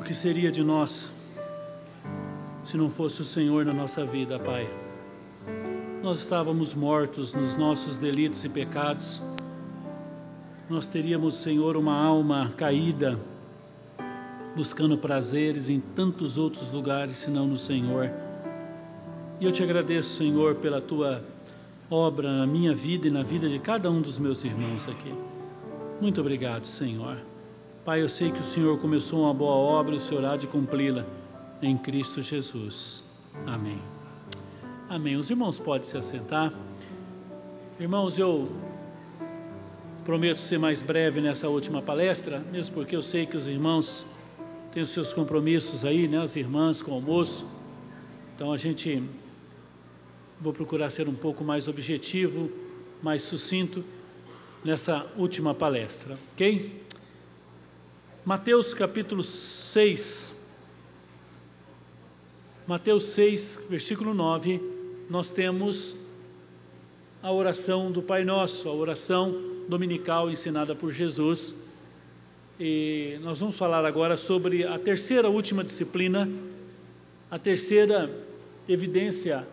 que seria de nós se não fosse o Senhor na nossa vida, Pai? Nós estávamos mortos nos nossos delitos e pecados. Nós teríamos, Senhor, uma alma caída, buscando prazeres em tantos outros lugares, senão no Senhor. E eu te agradeço, Senhor, pela Tua obra na minha vida e na vida de cada um dos meus irmãos aqui. Muito obrigado, Senhor. Pai, eu sei que o Senhor começou uma boa obra e o Senhor há de cumpri-la em Cristo Jesus. Amém. Amém. Os irmãos podem se assentar. Irmãos, eu prometo ser mais breve nessa última palestra, mesmo porque eu sei que os irmãos têm os seus compromissos aí, né? As irmãs com o almoço. Então vou procurar ser um pouco mais objetivo, mais sucinto nessa última palestra, ok? Mateus capítulo 6. Mateus 6, versículo 9, nós temos a oração do Pai Nosso, a oração dominical ensinada por Jesus. E nós vamos falar agora sobre a terceira última disciplina, a terceira evidência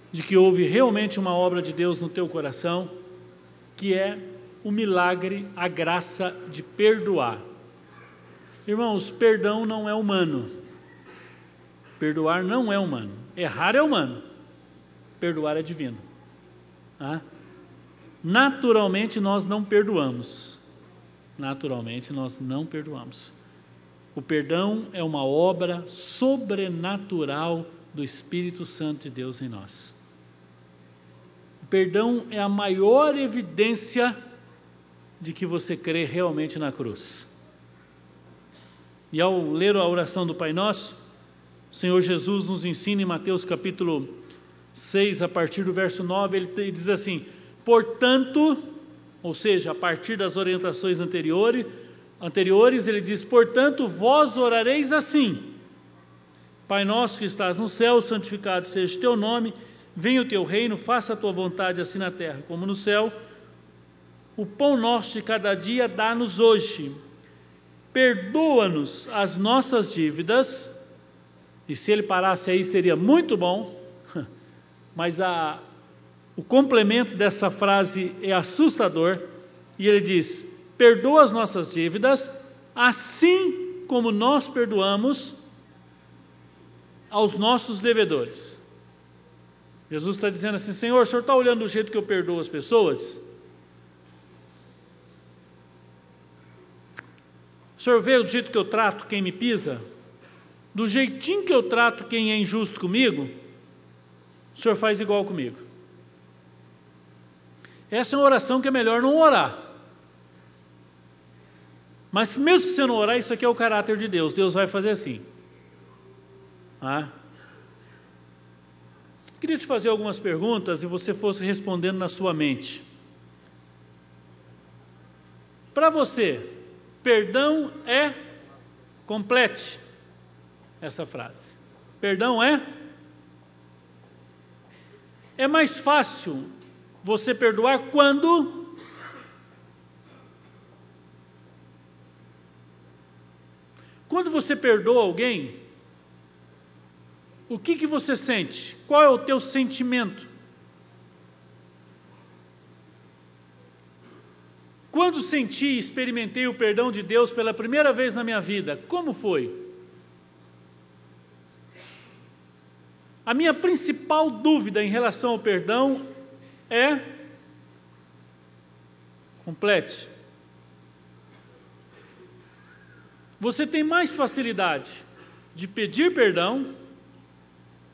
de que houve realmente uma obra de Deus no teu coração, que é o milagre, a graça de perdoar. Irmãos, perdão não é humano. Perdoar não é humano. Errar é humano. Perdoar é divino. Naturalmente nós não perdoamos. Naturalmente nós não perdoamos. O perdão é uma obra sobrenatural do Espírito Santo de Deus em nós. O perdão é a maior evidência de que você crê realmente na cruz. E ao ler a oração do Pai Nosso, o Senhor Jesus nos ensina em Mateus capítulo 6, a partir do verso 9, ele diz assim: portanto, ou seja, a partir das orientações anteriores, ele diz: portanto, vós orareis assim: Pai nosso que estás no céu, santificado seja o teu nome, venha o teu reino, faça a tua vontade assim na terra como no céu. O pão nosso de cada dia dá-nos hoje. Perdoa-nos as nossas dívidas. E se ele parasse aí seria muito bom, mas o complemento dessa frase é assustador, e ele diz: perdoa as nossas dívidas, assim como nós perdoamos aos nossos devedores. Jesus está dizendo assim: Senhor, o Senhor está olhando do jeito que eu perdoo as pessoas? O Senhor vê do jeito que eu trato quem me pisa? Do jeitinho que eu trato quem é injusto comigo? O Senhor faz igual comigo. Essa é uma oração que é melhor não orar. Mas mesmo que você não orar, isso aqui é o caráter de Deus. Deus vai fazer assim. Queria te fazer algumas perguntas e você fosse respondendo na sua mente. Para você, perdão é... Complete essa frase. Perdão é... É mais fácil você perdoar quando... Quando você perdoa alguém, o que você sente? Qual é o teu sentimento? Quando senti e experimentei o perdão de Deus pela primeira vez na minha vida, como foi? A minha principal dúvida em relação ao perdão é... Complete. Você tem mais facilidade de pedir perdão,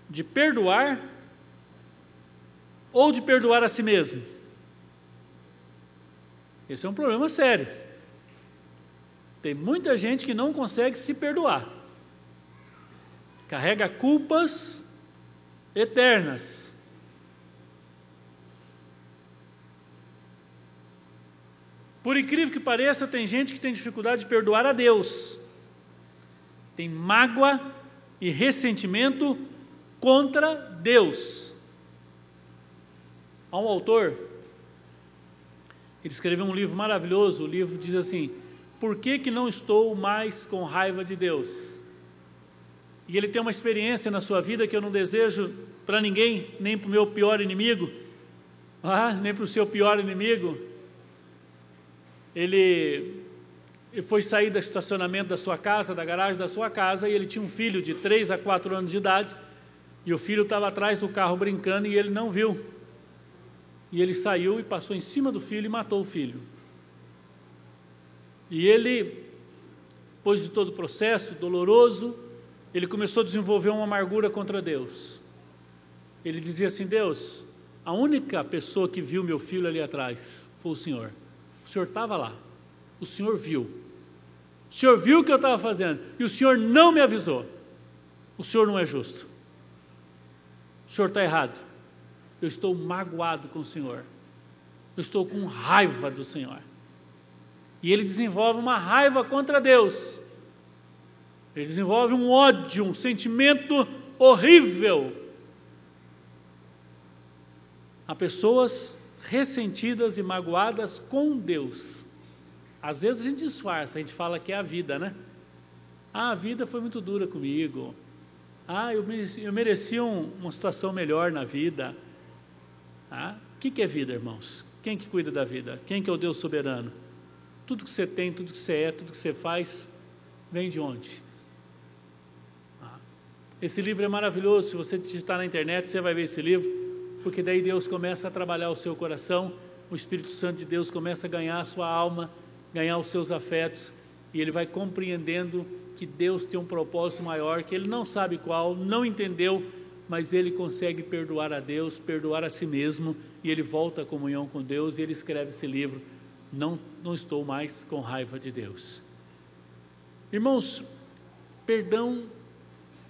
de perdoar, ou de perdoar a si mesmo? Esse é um problema sério. Tem muita gente que não consegue se perdoar. Carrega culpas eternas. Por incrível que pareça, tem gente que tem dificuldade de perdoar a Deus. Tem mágoa e ressentimento contra Deus. Há um autor, ele escreveu um livro maravilhoso, o livro diz assim: por que não estou mais com raiva de Deus? E ele tem uma experiência na sua vida que eu não desejo para ninguém, nem para o meu pior inimigo, nem para o seu pior inimigo. Ele foi sair do estacionamento da sua casa, da garagem da sua casa, e ele tinha um filho de 3 a 4 anos de idade, e o filho estava atrás do carro brincando e ele não viu. E ele saiu e passou em cima do filho e matou o filho. E ele, depois de todo o processo doloroso, ele começou a desenvolver uma amargura contra Deus. Ele dizia assim: Deus, a única pessoa que viu meu filho ali atrás foi o Senhor. O Senhor estava lá, o Senhor viu. O Senhor viu o que eu estava fazendo e o Senhor não me avisou. O Senhor não é justo. O Senhor está errado. Eu estou magoado com o Senhor. Eu estou com raiva do Senhor. E ele desenvolve uma raiva contra Deus. Ele desenvolve um ódio, um sentimento horrível. Há pessoas ressentidas e magoadas com Deus. Às vezes a gente disfarça, a gente fala que é a vida, né? A vida foi muito dura comigo. Eu mereci uma situação melhor na vida. O que é vida, irmãos? Quem que cuida da vida? Quem que é o Deus soberano? Tudo que você tem, tudo que você é, tudo que você faz, vem de onde? Esse livro é maravilhoso. Se você digitar na internet, você vai ver esse livro, porque daí Deus começa a trabalhar o seu coração, o Espírito Santo de Deus começa a ganhar a sua alma, ganhar os seus afetos, e ele vai compreendendo que Deus tem um propósito maior, que ele não sabe qual, não entendeu, mas ele consegue perdoar a Deus, perdoar a si mesmo, e ele volta à comunhão com Deus, e ele escreve esse livro, Não estou mais com raiva de Deus. Irmãos, perdão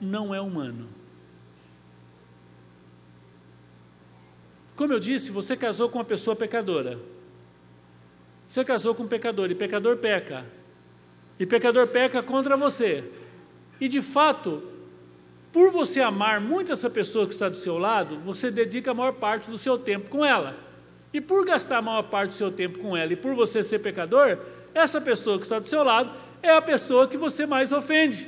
não é humano. Como eu disse, você casou com uma pessoa pecadora. Você casou com um pecador, e pecador peca. E pecador peca contra você. E de fato, por você amar muito essa pessoa que está do seu lado, você dedica a maior parte do seu tempo com ela. E por gastar a maior parte do seu tempo com ela, e por você ser pecador, essa pessoa que está do seu lado é a pessoa que você mais ofende.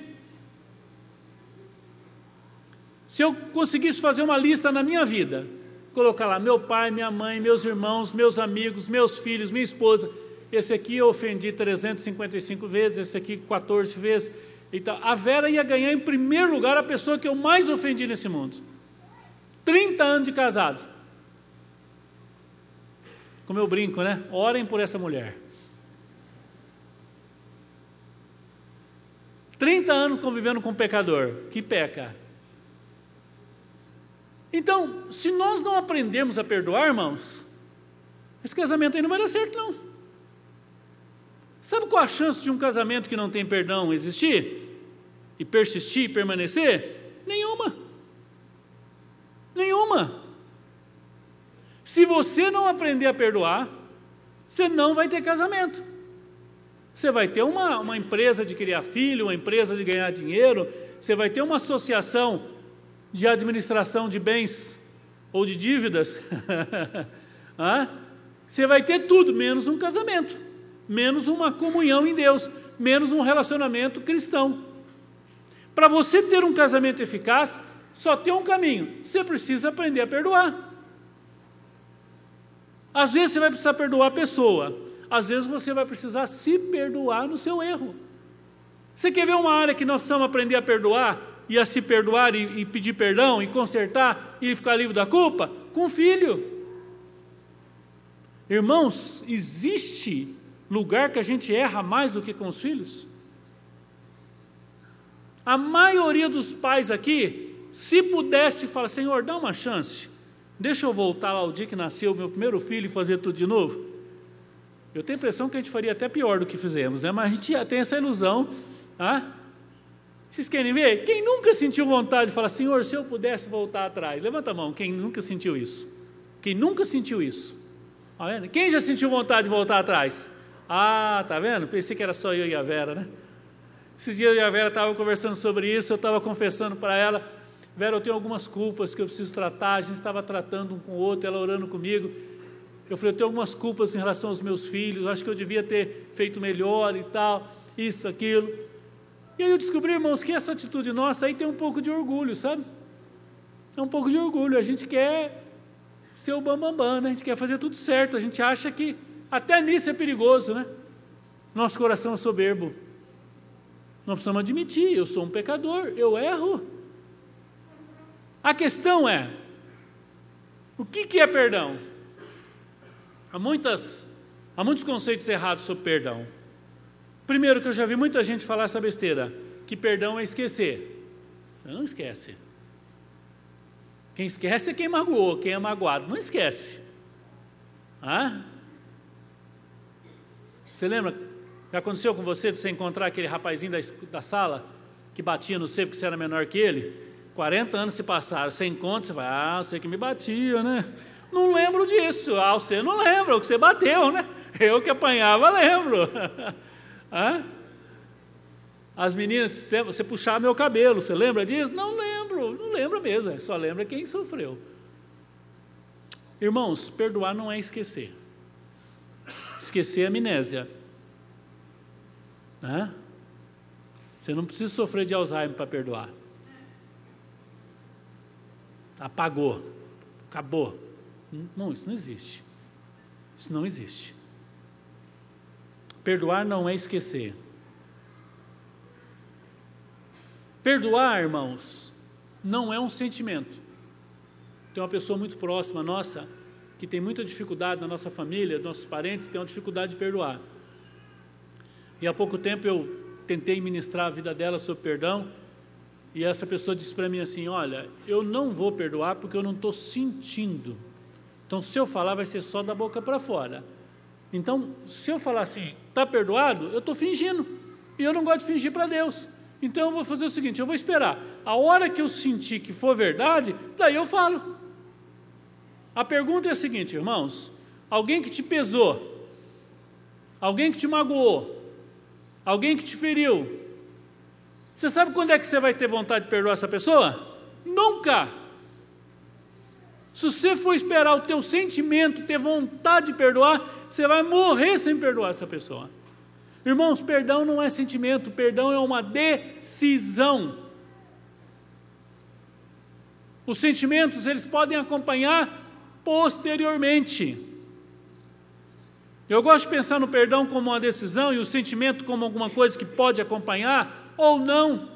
Se eu conseguisse fazer uma lista na minha vida, colocar lá meu pai, minha mãe, meus irmãos, meus amigos, meus filhos, minha esposa, esse aqui eu ofendi 355 vezes, esse aqui 14 vezes, então, a Vera ia ganhar em primeiro lugar a pessoa que eu mais ofendi nesse mundo. 30 anos de casado. Como eu brinco, né? Orem por essa mulher. 30 anos convivendo com um pecador, que peca. Então, se nós não aprendermos a perdoar, irmãos, esse casamento aí não vai dar certo, não. Sabe qual a chance de um casamento que não tem perdão existir? E persistir e permanecer? Nenhuma. Nenhuma. Se você não aprender a perdoar, você não vai ter casamento. Você vai ter uma empresa de criar filho, uma empresa de ganhar dinheiro, você vai ter uma associação de administração de bens ou de dívidas. Você vai ter tudo, menos um casamento, menos uma comunhão em Deus, menos um relacionamento cristão. Para você ter um casamento eficaz, só tem um caminho: você precisa aprender a perdoar. Às vezes você vai precisar perdoar a pessoa, às vezes você vai precisar se perdoar no seu erro. Você quer ver uma área que nós precisamos aprender a perdoar, e a se perdoar e pedir perdão, e consertar, e ficar livre da culpa? Com o filho. Irmãos, existe lugar que a gente erra mais do que com os filhos? A maioria dos pais aqui, se pudesse falar: Senhor, dá uma chance, deixa eu voltar lá ao dia que nasceu o meu primeiro filho e fazer tudo de novo. Eu tenho a impressão que a gente faria até pior do que fizemos, né? Mas a gente já tem essa ilusão. Vocês querem ver? Quem nunca sentiu vontade de falar: Senhor, se eu pudesse voltar atrás? Levanta a mão, quem nunca sentiu isso? Quem nunca sentiu isso? Quem já sentiu vontade de voltar atrás? Tá vendo? Pensei que era só eu e a Vera, né? Esses dias eu e a Vera estavam conversando sobre isso, eu estava confessando para ela: Vera, eu tenho algumas culpas que eu preciso tratar. A gente estava tratando um com o outro, ela orando comigo. eu falei, eu tenho algumas culpas em relação aos meus filhos, acho que eu devia ter feito melhor e tal, isso, aquilo. E aí eu descobri, irmãos, que essa atitude nossa aí tem um pouco de orgulho, sabe? É um pouco de orgulho, a gente quer ser o bambambam, né? A gente quer fazer tudo certo, a gente acha que até nisso é perigoso, né? Nosso coração é soberbo. Nós precisamos admitir, eu sou um pecador, eu erro. A questão é, o que é perdão? Há muitos conceitos errados sobre perdão. Primeiro, que eu já vi muita gente falar essa besteira, que perdão é esquecer. Você não esquece. Quem esquece é quem magoou, quem é magoado não esquece. Você lembra, já aconteceu com você de você encontrar aquele rapazinho da sala, que batia no você porque você era menor que ele? 40 anos se passaram, você encontra, você vai, você que me batia, né? Não lembro disso. Você não lembra, o que você bateu, né? Eu que apanhava, lembro. As meninas, você puxava meu cabelo, você lembra disso? Não lembro mesmo, só lembra quem sofreu. Irmãos, perdoar não é esquecer. Esquecer é amnésia. Você não precisa sofrer de Alzheimer para perdoar. Apagou, acabou. Não, isso não existe. Isso não existe. Perdoar não é esquecer. Perdoar, irmãos, não é um sentimento. Tem uma pessoa muito próxima nossa, que tem muita dificuldade na nossa família, nossos parentes têm uma dificuldade de perdoar. E há pouco tempo eu tentei ministrar a vida dela sobre perdão, e essa pessoa disse para mim assim, olha, eu não vou perdoar porque eu não estou sentindo. Então, se eu falar, vai ser só da boca para fora. Então, se eu falar assim, está perdoado, eu estou fingindo. E eu não gosto de fingir para Deus. Então, eu vou fazer o seguinte, eu vou esperar. A hora que eu sentir que for verdade, daí eu falo. A pergunta é a seguinte, irmãos. Alguém que te pesou, alguém que te magoou, alguém que te feriu, você sabe quando é que você vai ter vontade de perdoar essa pessoa? Nunca! Se você for esperar o teu sentimento, ter vontade de perdoar, você vai morrer sem perdoar essa pessoa. Irmãos, perdão não é sentimento, perdão é uma decisão. Os sentimentos, eles podem acompanhar posteriormente. Eu gosto de pensar no perdão como uma decisão e o sentimento como alguma coisa que pode acompanhar ou não.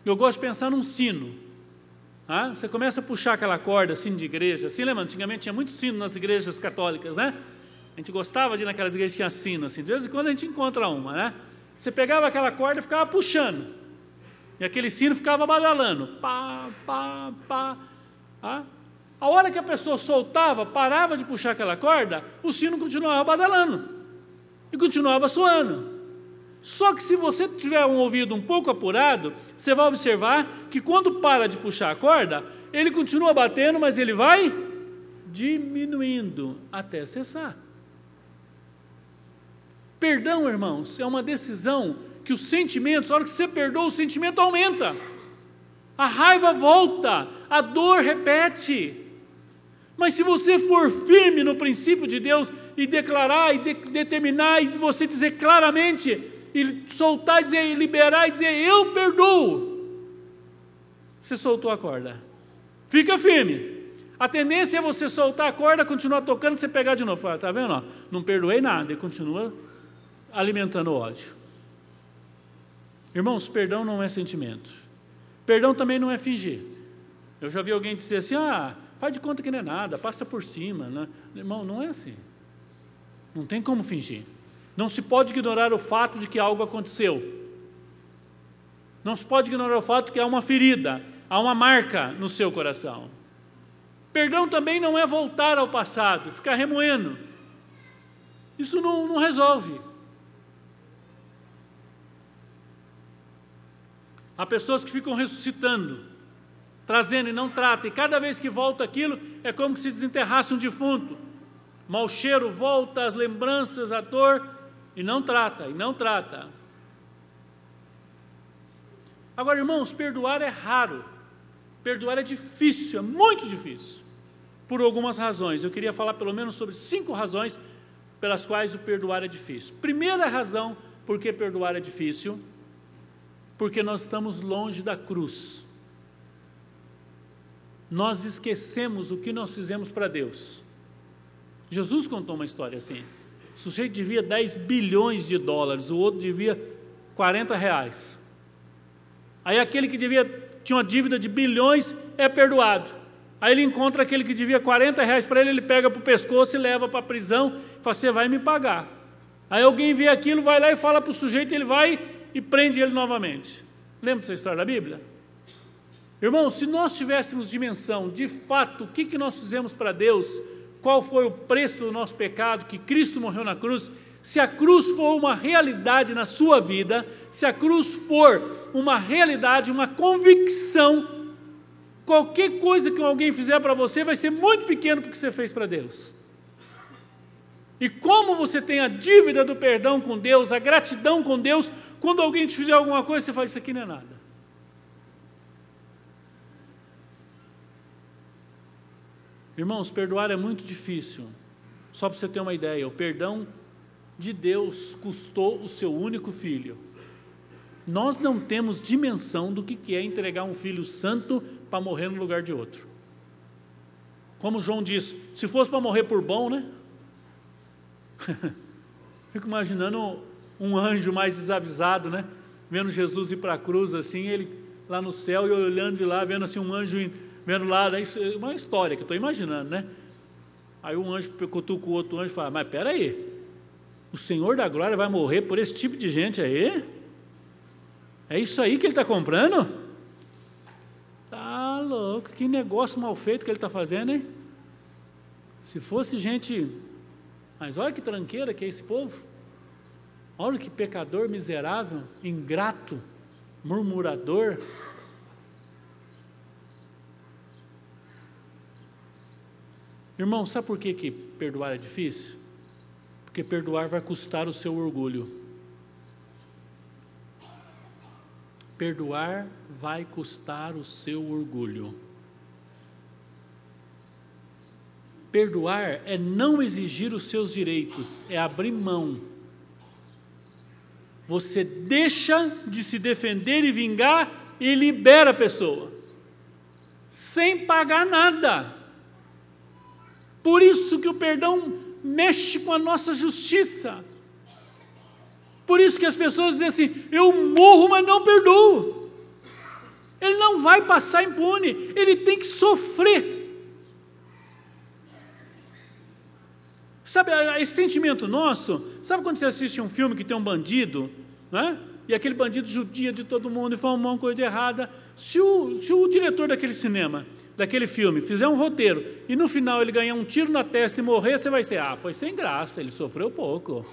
Eu gosto de pensar num sino. Você começa a puxar aquela corda, sino de igreja, assim, lembra? Antigamente tinha muito sino nas igrejas católicas, né? A gente gostava de ir naquelas igrejas que tinha sino, assim, de vez em quando a gente encontra uma, né? Você pegava aquela corda e ficava puxando, e aquele sino ficava badalando, pá, pá, pá. A hora que a pessoa soltava, parava de puxar aquela corda, o sino continuava badalando, e continuava soando. Só que se você tiver um ouvido um pouco apurado, você vai observar que quando para de puxar a corda, ele continua batendo, mas ele vai diminuindo até cessar. Perdão, irmãos, é uma decisão que os sentimentos, a hora que você perdoa, o sentimento aumenta. A raiva volta, a dor repete. Mas se você for firme no princípio de Deus e declarar e determinar e você dizer claramente, e soltar, dizer, e liberar e dizer, eu perdoo. Você soltou a corda. Fica firme. A tendência é você soltar a corda, continuar tocando, você pegar de novo. Está vendo? Não perdoei nada. E continua alimentando o ódio. Irmãos, perdão não é sentimento. Perdão também não é fingir. Eu já vi alguém dizer assim, faz de conta que não é nada, passa por cima. Né? Irmão, não é assim. Não tem como fingir. Não se pode ignorar o fato de que algo aconteceu. Não se pode ignorar o fato de que há uma ferida, há uma marca no seu coração. Perdão também não é voltar ao passado, ficar remoendo. Isso não resolve. Há pessoas que ficam ressuscitando, trazendo e não tratam, e cada vez que volta aquilo, é como se desenterrasse um defunto. Mau cheiro volta, as lembranças, a dor, e não trata. Agora, irmãos, perdoar é raro, perdoar é difícil, é muito difícil. por algumas razões. Eu queria falar pelo menos sobre 5 razões pelas quais o perdoar é difícil. Primeira razão por que perdoar é difícil, porque nós estamos longe da cruz. Nós esquecemos o que nós fizemos para Deus. Jesus contou uma história assim. O sujeito devia 10 bilhões de dólares, o outro devia 40 reais. Aí aquele que tinha uma dívida de bilhões é perdoado. Aí ele encontra aquele que devia 40 reais para ele pega para o pescoço e leva para a prisão e fala, você vai me pagar. Aí alguém vê aquilo, vai lá e fala para o sujeito, ele vai e prende ele novamente. Lembra dessa história da Bíblia? Irmãos, se nós tivéssemos dimensão, de fato, o que nós fizemos para Deus, qual foi o preço do nosso pecado, que Cristo morreu na cruz, se a cruz for uma realidade na sua vida, se a cruz for uma realidade, uma convicção, qualquer coisa que alguém fizer para você vai ser muito pequeno porque você fez para Deus. E como você tem a dívida do perdão com Deus, a gratidão com Deus, quando alguém te fizer alguma coisa, você fala, isso aqui não é nada. Irmãos, perdoar é muito difícil. Só para você ter uma ideia, o perdão de Deus custou o seu único filho. Nós não temos dimensão do que é entregar um filho santo para morrer no lugar de outro. Como João disse, se fosse para morrer por bom, né? Fico imaginando um anjo mais desavisado, né? Vendo Jesus ir para a cruz assim, ele lá no céu e olhando de lá, vendo assim um anjo vendo lá, é uma história que eu estou imaginando, né? Aí um anjo cutuca o outro anjo e fala, mas espera aí, o Senhor da Glória vai morrer por esse tipo de gente aí? É isso aí que ele está comprando? Tá louco, que negócio mal feito que ele está fazendo, hein? Se fosse gente... Mas olha que tranqueira que é esse povo. Olha que pecador miserável, ingrato, murmurador. Irmão, sabe por que perdoar é difícil? Porque perdoar vai custar o seu orgulho. Perdoar vai custar o seu orgulho. Perdoar é não exigir os seus direitos, é abrir mão. Você deixa de se defender e vingar e libera a pessoa, sem pagar nada. Por isso que o perdão mexe com a nossa justiça. Por isso que as pessoas dizem assim, eu morro, mas não perdoo. Ele não vai passar impune, ele tem que sofrer. Sabe, esse sentimento nosso, sabe quando você assiste um filme que tem um bandido, né? E aquele bandido judia de todo mundo e faz uma coisa de errada, se o diretor daquele cinema, daquele filme, fizer um roteiro, e no final ele ganhar um tiro na testa e morrer, você vai dizer, foi sem graça, ele sofreu pouco.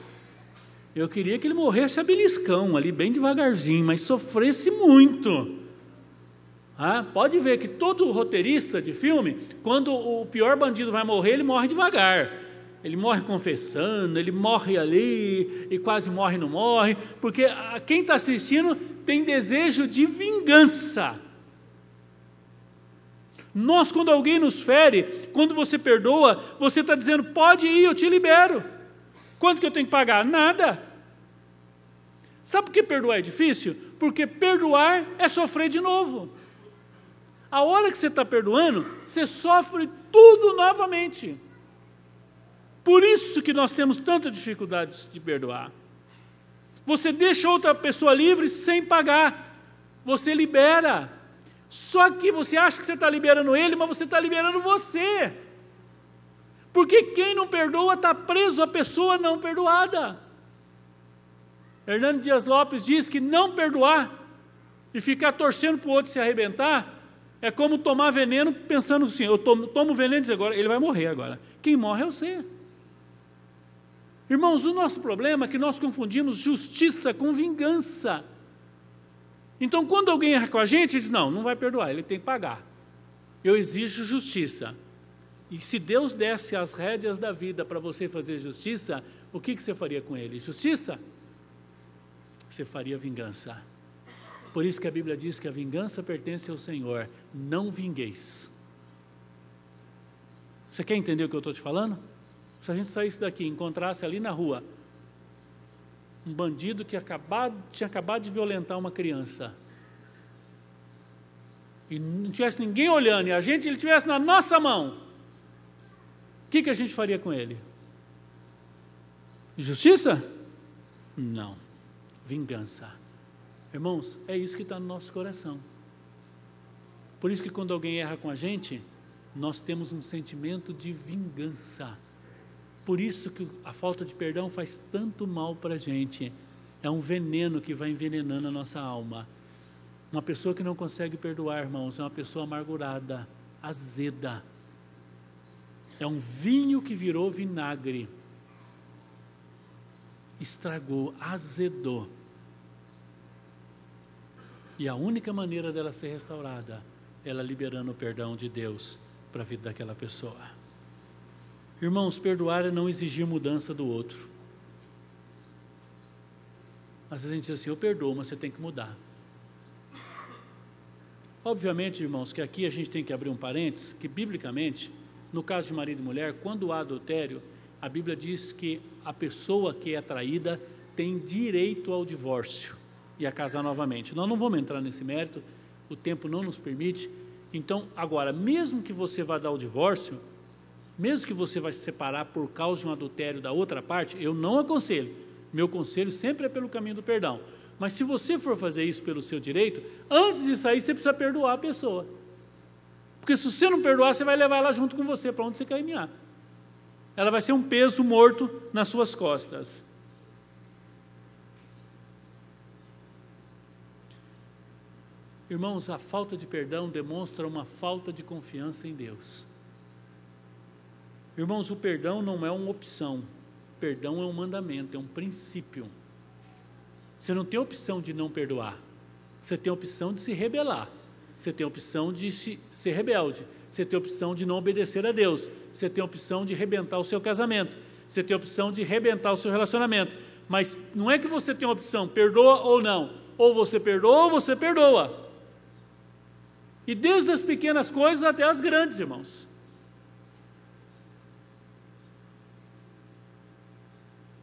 Eu queria que ele morresse a beliscão, ali bem devagarzinho, mas sofresse muito. Pode ver que todo roteirista de filme, quando o pior bandido vai morrer, ele morre devagar. Ele morre confessando, ele morre ali, e quase morre não morre, porque quem está assistindo tem desejo de vingança. Nós, quando alguém nos fere, quando você perdoa, você está dizendo, pode ir, eu te libero. Quanto que eu tenho que pagar? Nada. Sabe por que perdoar é difícil? Porque perdoar é sofrer de novo. A hora que você está perdoando, você sofre tudo novamente. Por isso que nós temos tanta dificuldade de perdoar. Você deixa outra pessoa livre sem pagar. Você libera. Só que você acha que você está liberando ele, mas você está liberando você. Porque quem não perdoa está preso à pessoa não perdoada. Hernando Dias Lopes diz que não perdoar e ficar torcendo para o outro se arrebentar é como tomar veneno pensando assim, eu tomo veneno e dizer agora, ele vai morrer agora. Quem morre é você. Irmãos, o nosso problema é que nós confundimos justiça com vingança. Então, quando alguém erra com a gente, diz, não vai perdoar, ele tem que pagar. Eu exijo justiça. E se Deus desse as rédeas da vida para você fazer justiça, o que você faria com ele? Justiça? Você faria vingança. Por isso que a Bíblia diz que a vingança pertence ao Senhor. Não vingueis. Você quer entender o que eu estou te falando? Se a gente saísse daqui e encontrasse ali na rua um bandido que tinha acabado de violentar uma criança, e não tivesse ninguém olhando, e ele estivesse na nossa mão, o que a gente faria com ele? Justiça? Não. Vingança. Irmãos, é isso que está no nosso coração. Por isso que quando alguém erra com a gente, nós temos um sentimento de vingança. Por isso que a falta de perdão faz tanto mal para a gente. É um veneno que vai envenenando a nossa alma. Uma pessoa que não consegue perdoar, irmãos, é uma pessoa amargurada, azeda. É um vinho que virou vinagre. Estragou, azedou. E a única maneira dela ser restaurada, ela liberando o perdão de Deus para a vida daquela pessoa. Irmãos, perdoar é não exigir mudança do outro. Às vezes a gente diz assim, eu perdoo, mas você tem que mudar. Obviamente, irmãos, que aqui a gente tem que abrir um parênteses, que biblicamente, no caso de marido e mulher, quando há adultério, a Bíblia diz que a pessoa que é traída tem direito ao divórcio e a casar novamente. Nós não vamos entrar nesse mérito, o tempo não nos permite. Então, agora, mesmo que você vá dar o divórcio, mesmo que você vai se separar por causa de um adultério da outra parte, eu não aconselho. Meu conselho sempre é pelo caminho do perdão. Mas se você for fazer isso pelo seu direito, antes de sair você precisa perdoar a pessoa. Porque se você não perdoar, você vai levar ela junto com você para onde você caminhar. Ela vai ser um peso morto nas suas costas. Irmãos, a falta de perdão demonstra uma falta de confiança em Deus. Irmãos, o perdão não é uma opção. Perdão é um mandamento, é um princípio. Você não tem opção de não perdoar. Você tem a opção de se rebelar. Você tem a opção de ser rebelde. Você tem a opção de não obedecer a Deus. Você tem a opção de rebentar o seu casamento. Você tem a opção de rebentar o seu relacionamento. Mas não é que você tem a opção, perdoa ou não. Ou você perdoa ou você perdoa. E desde as pequenas coisas até as grandes, irmãos.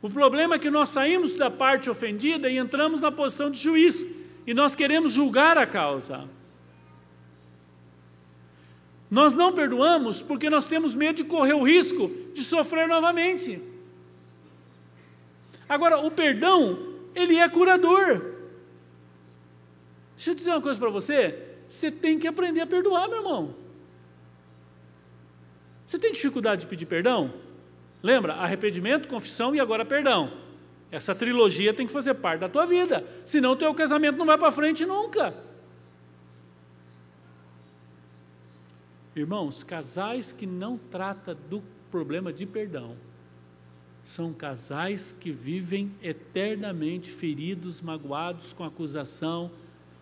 O problema é que nós saímos da parte ofendida e entramos na posição de juiz. E nós queremos julgar a causa. Nós não perdoamos porque nós temos medo de correr o risco de sofrer novamente. Agora, o perdão, ele é curador. Deixa eu dizer uma coisa para você. Você tem que aprender a perdoar, meu irmão. Você tem dificuldade de pedir perdão? Lembra? Arrependimento, confissão e agora perdão. Essa trilogia tem que fazer parte da tua vida. Senão o teu casamento não vai para frente nunca. Irmãos, casais que não tratam do problema de perdão são casais que vivem eternamente feridos, magoados, com acusação.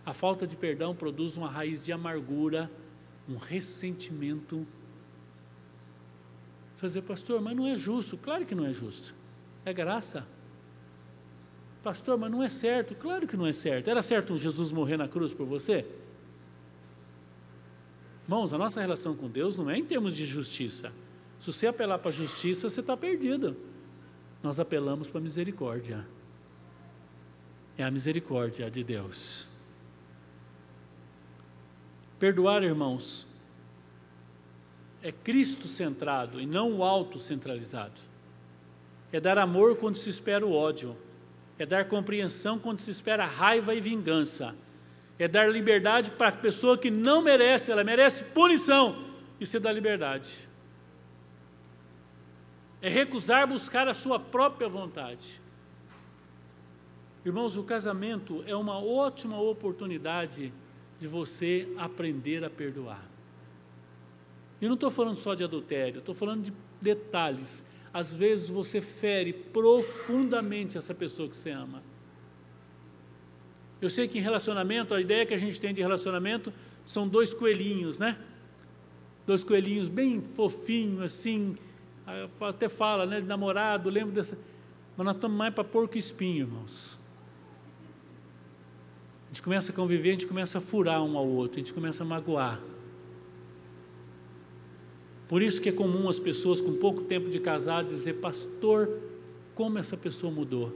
A falta de perdão produz uma raiz de amargura, um ressentimento. Você vai dizer, pastor, mas não é justo. Claro que não é justo. É graça. Pastor, mas não é certo. Claro que não é certo. Era certo Jesus morrer na cruz por você? Irmãos, a nossa relação com Deus não é em termos de justiça. Se você apelar para a justiça, você está perdido. Nós apelamos para a misericórdia. É a misericórdia de Deus. Perdoar, irmãos, é Cristo centrado e não o auto-centralizado. É dar amor quando se espera o ódio. É dar compreensão quando se espera raiva e vingança. É dar liberdade para a pessoa que não merece, ela merece punição, e você dá liberdade. É recusar buscar a sua própria vontade. Irmãos, o casamento é uma ótima oportunidade de você aprender a perdoar. E não estou falando só de adultério, estou falando de detalhes. Às vezes você fere profundamente essa pessoa que você ama. Eu sei que em relacionamento, a ideia que a gente tem de relacionamento são dois coelhinhos, né? Dois coelhinhos bem fofinhos, assim, até fala, né, de namorado, lembro dessa... Mas nós estamos mais para porco e espinho, irmãos. A gente começa a conviver, a gente começa a furar um ao outro, a gente começa a magoar. Por isso que é comum as pessoas com pouco tempo de casado dizer: pastor, como essa pessoa mudou?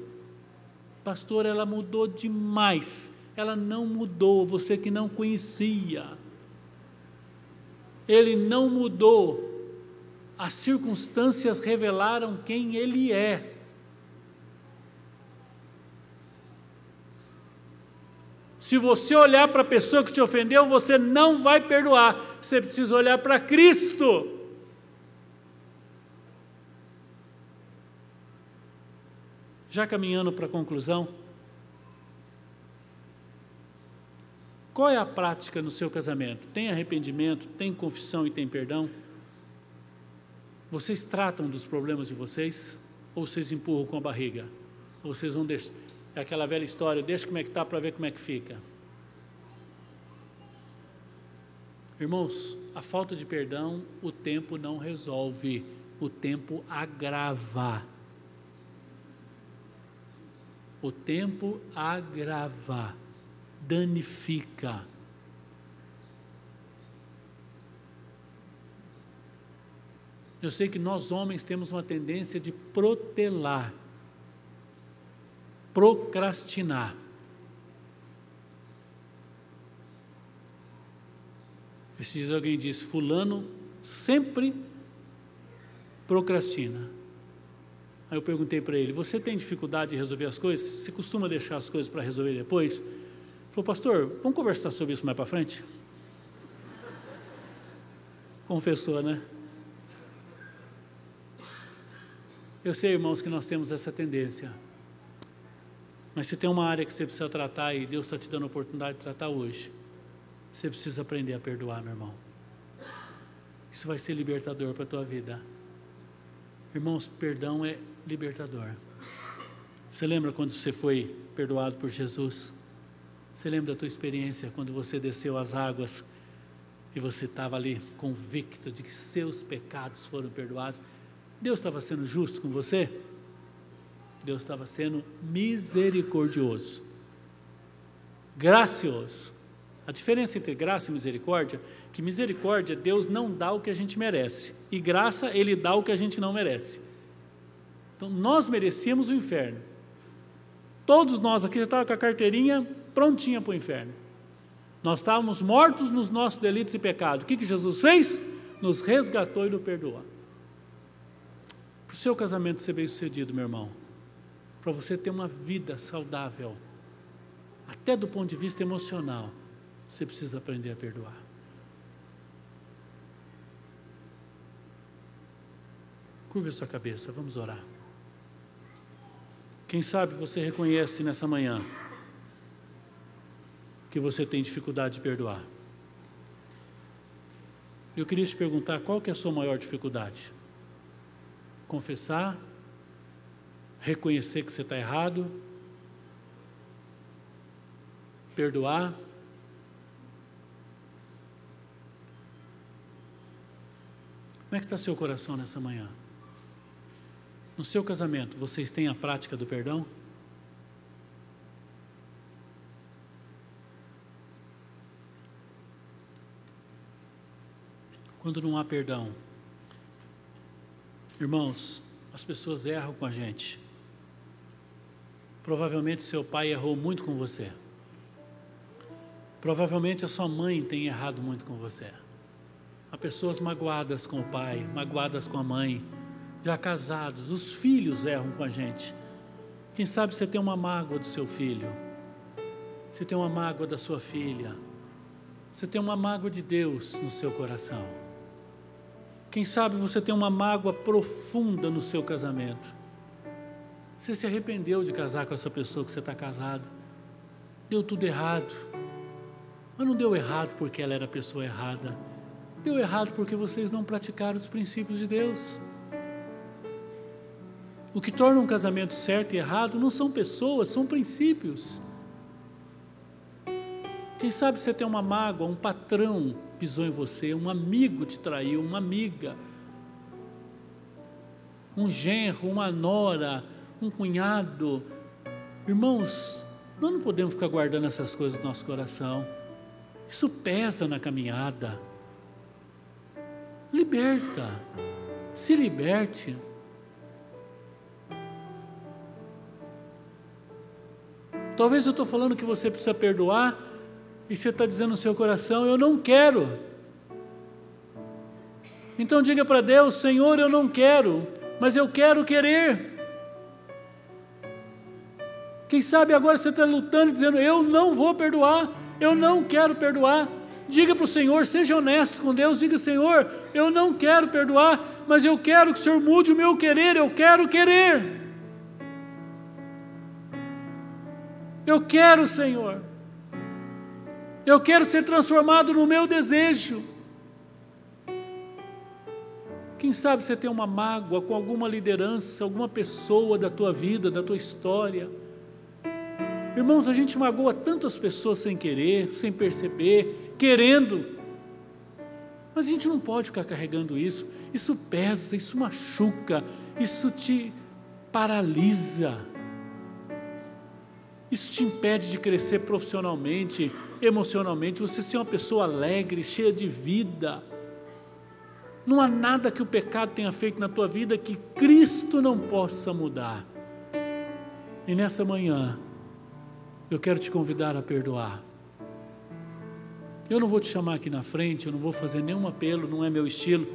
Pastor, ela mudou demais. Ela não mudou, você que não conhecia. Ele não mudou. As circunstâncias revelaram quem ele é. Se você olhar para a pessoa que te ofendeu, você não vai perdoar. Você precisa olhar para Cristo. Já caminhando para a conclusão, qual é a prática no seu casamento? Tem arrependimento, tem confissão e tem perdão? Vocês tratam dos problemas de vocês? Ou vocês empurram com a barriga? Ou vocês vão deixar? É aquela velha história: deixa como é que está para ver como é que fica. Irmãos, a falta de perdão, o tempo não resolve, o tempo agrava. O tempo agrava, danifica. Eu sei que nós homens temos uma tendência de protelar, procrastinar. Esses dias alguém disse: fulano sempre procrastina. Aí eu perguntei para ele: você tem dificuldade de resolver as coisas? Você costuma deixar as coisas para resolver depois? Ele falou: pastor, vamos conversar sobre isso mais para frente? Confessou, né? Eu sei, irmãos, que nós temos essa tendência. Mas se tem uma área que você precisa tratar e Deus está te dando a oportunidade de tratar hoje, você precisa aprender a perdoar, meu irmão. Isso vai ser libertador para a tua vida. Irmãos, perdão é libertador. Você lembra quando você foi perdoado por Jesus? Você lembra da tua experiência quando você desceu as águas e você estava ali convicto de que seus pecados foram perdoados? Deus estava sendo justo com você? Deus estava sendo misericordioso, gracioso. A diferença entre graça e misericórdia, que misericórdia, Deus não dá o que a gente merece, e graça, Ele dá o que a gente não merece. Então, nós merecíamos o inferno. Todos nós aqui já estávamos com a carteirinha prontinha para o inferno. Nós estávamos mortos nos nossos delitos e pecados. O que Jesus fez? Nos resgatou e nos perdoou. Para o seu casamento ser bem-sucedido, meu irmão, para você ter uma vida saudável, até do ponto de vista emocional, você precisa aprender a perdoar. Curve a sua cabeça, vamos orar. Quem sabe você reconhece nessa manhã que você tem dificuldade de perdoar. Eu queria te perguntar: qual que é a sua maior dificuldade? Confessar? Reconhecer que você está errado? Perdoar? Como é que está seu coração nessa manhã? No seu casamento, vocês têm a prática do perdão? Quando não há perdão, irmãos, as pessoas erram com a gente. Provavelmente seu pai errou muito com você. Provavelmente a sua mãe tem errado muito com você. Há pessoas magoadas com o pai, magoadas com a mãe, já casados. Os filhos erram com a gente. Quem sabe você tem uma mágoa do seu filho, você tem uma mágoa da sua filha, você tem uma mágoa de Deus no seu coração. Quem sabe você tem uma mágoa profunda no seu casamento. Você se arrependeu de casar com essa pessoa que você está casado. Deu tudo errado. Mas não deu errado porque ela era a pessoa errada. Deu errado porque vocês não praticaram os princípios de Deus. O que torna um casamento certo e errado não são pessoas, são princípios. Quem sabe você tem uma mágoa, um patrão pisou em você, um amigo te traiu, uma amiga, um genro, uma nora, um cunhado. Irmãos, nós não podemos ficar guardando essas coisas no nosso coração. Isso pesa na caminhada. Liberta. Se liberte. Talvez eu estou falando que você precisa perdoar e você está dizendo no seu coração, eu não quero. Então diga para Deus, Senhor, eu não quero, mas eu quero querer. Quem sabe agora você está lutando, dizendo, eu não vou perdoar, eu não quero perdoar. Diga para o Senhor, seja honesto com Deus, diga, Senhor, eu não quero perdoar, mas eu quero que o Senhor mude o meu querer, eu quero querer. Eu quero, Senhor. Eu quero ser transformado no meu desejo. Quem sabe você tem uma mágoa com alguma liderança, alguma pessoa da tua vida, da tua história. Irmãos, a gente magoa tantas pessoas sem querer, sem perceber, querendo. Mas a gente não pode ficar carregando isso. Isso pesa, isso machuca, isso te paralisa. Isso te impede de crescer profissionalmente, emocionalmente, você ser uma pessoa alegre, cheia de vida. Não há nada que o pecado tenha feito na tua vida que Cristo não possa mudar. E nessa manhã, eu quero te convidar a perdoar. Eu não vou te chamar aqui na frente, eu não vou fazer nenhum apelo, não é meu estilo.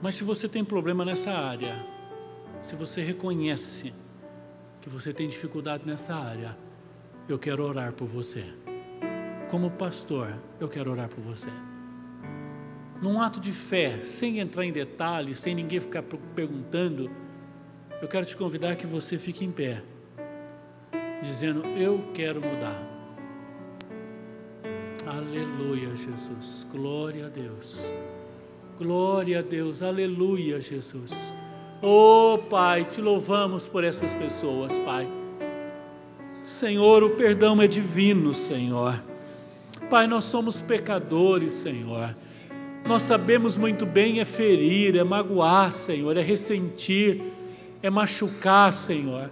Mas se você tem problema nessa área, se você reconhece que você tem dificuldade nessa área, eu quero orar por você. Como pastor, eu quero orar por você. Num ato de fé, sem entrar em detalhes, sem ninguém ficar perguntando, eu quero te convidar que você fique em pé, dizendo, eu quero mudar. Aleluia, Jesus. Glória a Deus. Glória a Deus. Aleluia, Jesus. Oh, Pai, te louvamos por essas pessoas, Pai. Senhor, o perdão é divino, Senhor. Pai, nós somos pecadores, Senhor. Nós sabemos muito bem é ferir, é magoar, Senhor, é ressentir, é machucar, Senhor.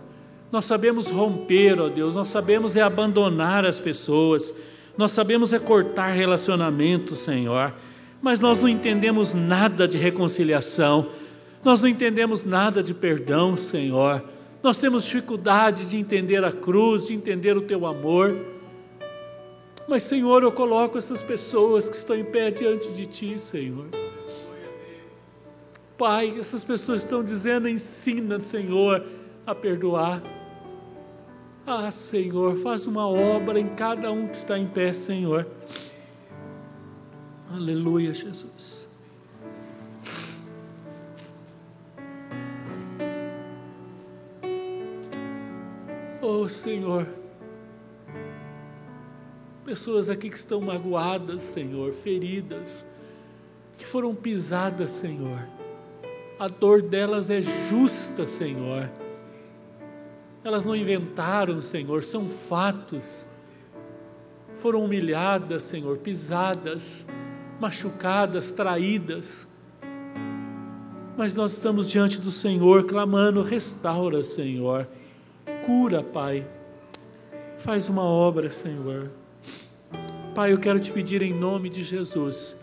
Nós sabemos romper, ó Deus, nós sabemos é abandonar as pessoas, nós sabemos é cortar relacionamentos, Senhor. Mas nós não entendemos nada de reconciliação. Nós não entendemos nada de perdão, Senhor. Nós temos dificuldade de entender a cruz, de entender o Teu amor. Mas, Senhor, eu coloco essas pessoas que estão em pé diante de Ti, Senhor. Pai, essas pessoas estão dizendo, ensina, Senhor, a perdoar. Ah, Senhor, faz uma obra em cada um que está em pé, Senhor. Aleluia, Jesus. Oh, Senhor, pessoas aqui que estão magoadas, Senhor, feridas, que foram pisadas, Senhor, a dor delas é justa, Senhor, elas não inventaram, Senhor, são fatos, foram humilhadas, Senhor, pisadas, machucadas, traídas, mas nós estamos diante do Senhor, clamando, restaura, Senhor, cura, Pai, faz uma obra, Senhor. Pai, eu quero te pedir em nome de Jesus,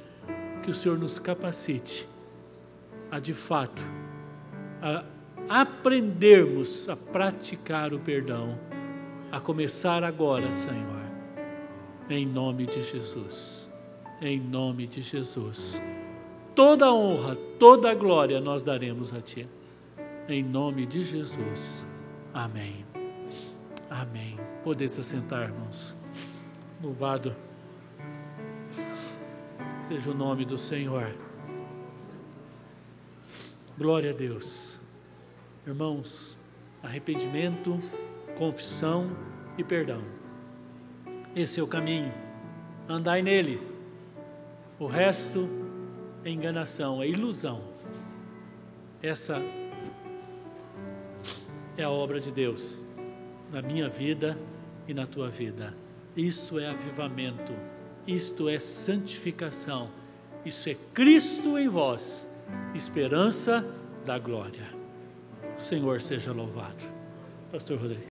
que o Senhor nos capacite a de fato, a aprendermos a praticar o perdão, a começar agora, Senhor, em nome de Jesus, em nome de Jesus. Toda a honra, toda a glória nós daremos a Ti, em nome de Jesus. Amém. Amém. Podeis assentar, irmãos. Louvado seja o nome do Senhor. Glória a Deus. Irmãos, arrependimento, confissão e perdão. Esse é o caminho. Andai nele. O resto é enganação, é ilusão. Essa é a obra de Deus na minha vida e na tua vida. Isso é avivamento, isto é santificação, isso é Cristo em vós, esperança da glória. O Senhor seja louvado. Pastor Rodrigo.